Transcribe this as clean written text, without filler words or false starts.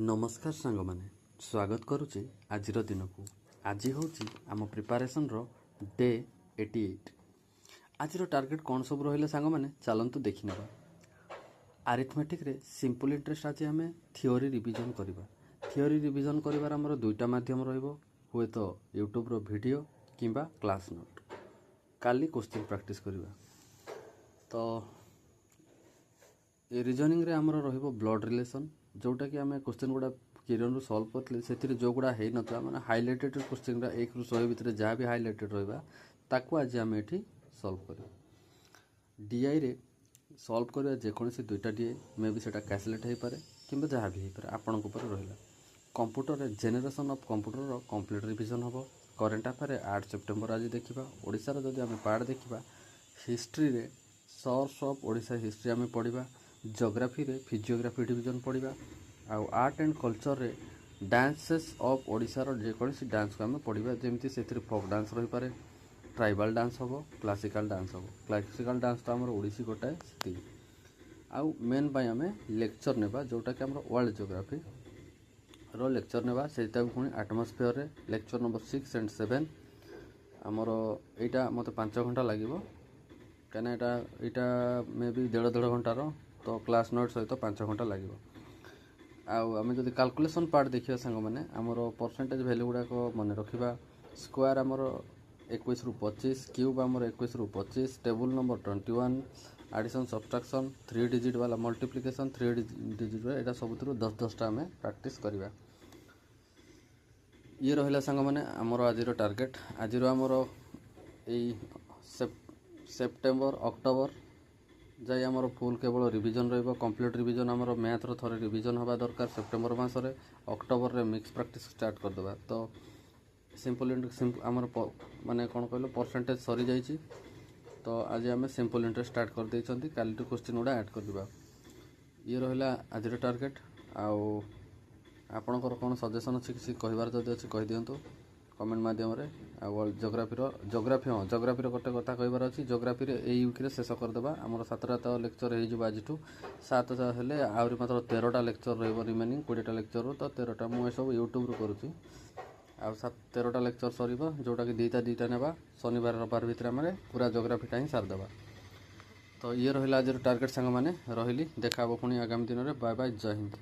नमस्कार सांग मैंने स्वागत करुच्ची आज दिन को। आज हूँ आम प्रिपारेसन डे 88। आज टार्गेट कौन सब रहा सांग मैंने चलतु देखी ना। आरिथमेटिक रे सिंपल इंटरेस्ट आज आम थियोरी रिविजन करवा। थियोरी रिविजन कर दुईटा मध्यम रुए तो यूट्यूब रो वीडियो किंबा क्लास नोट। काली क्वेश्चन प्रैक्टिस करवा। तो ये रिजनिंग रे आमर रहिबो ब्लड रिलेशन जोटा कि आम क्वेश्चन गुड़ा किरण रू सॉल्व करते से जो गुड़ा है ना मैंने हाइलाइटेड क्वेश्चन गुड़ा 1 ରୁ 100 भितर जहाँ भी हाइलाइटेड रहा ताकू आज आम ये सॉल्व कर। डीआई रे सॉल्व करवा जेकोसी दुईटा डीआई मे भी सेटा कैलकुलेट हो पारे कि जहाँ भी हो पारे आपण रहा। Computer generation of computer complete revision हम। करेन्ट अफेयर 8 सेप्टेम्बर आज देखा। ओडिशार जदि आम पार्ट देखा हिस्ट्री रे सोर्स ऑफ ओडिशा हिस्ट्री आम पढ़ा। जियोग्राफी रे फिजियोग्राफी डिवीजन पढ़ा। आउ आर्ट एंड कल्चर रे डांसेस ऑफ ओडिशार जेकोसी डांस को आम पढ़ा जमी से फोक डांस रही पारे, ट्राइबल डांस हम, क्लासिकल डांस हम। क्लासिकल डांस तो आम ओडिसी गोटाए से आउ मेन बाय आम लेक्चर नेबा जोटा कि आम वर्ल्ड जियोग्राफी रो लेक्चर नेबा से पुणी एटमॉस्फेयर रे लेक्चर नंबर 6 एंड 7 आमर एटा मत 5 घंटा लगे कहीं यहाँ मे भी 1.5 घंटार तो क्लास नोट सहित 5 घंटा लगे। आम जब कैलकुलेशन पार्ट देखा सांग मैंने आमर परसेंटेज भैल्यू गुड़ाक मन रखा। स्क्वायर आमर 21 ରୁ 25, क्यूब आमर 21 ରୁ 25, table number 21, addition subtraction 3 digit वाला मल्टीप्लिकेशन 3 डिजिट यहाँ सब 10-10टा आम प्रैक्टिस करवा। ये रहा सांग मैंने आमर आज टार्गेट। आज आमर सेप्टेम्बर अक्टोबर जाए आमर फुल केवल रिविजन रहिबो। कंप्लीट रिविजन आमर मैथ रो थरे रिविजन हवा दरकार सेप्टेम्बर मासरे। अक्टोबर रे मिक्स प्रैक्टिस स्टार्ट कर देबा। तो सिंपल आमर माने कौन कहलो परसेंटेज सरी जाइए। तो आज आम सिंपल इंटरेस्ट स्टार्ट कर देइछंती। काली टू क्वेश्चन गुड़ा ऐड कर दिबा। ये रहा आज टार्गेट। आउ आपणकर कौन सजेसन अच्छी किसी कहबार जदि अच्छी कह दिंतु कमेंट मध्यम जियोग्राफी हाँ जियोग्राफी गोटे कथा कहबार अच्छी। जियोग्राफी यही वीक शेष करदेबा। आमर 7टा लेक्चर हो आज 7 हेले आहरी मात्र 13टा लेक्चर रिमेनिंग 20टा लेक्चर तो 13टा मुझे सब यूट्यूब रू करुँची। आ 13टा लेक्चर सर जोटा कि दुईटा नेबा शनिवार रविवार भितर आम पूरा जियोग्राफीटा ही सारदेबा। तो ये रहा आज टार्गेट सांग मैंने रही। देखा पुणी आगामी दिन में। बाय बाय, जय हिंद।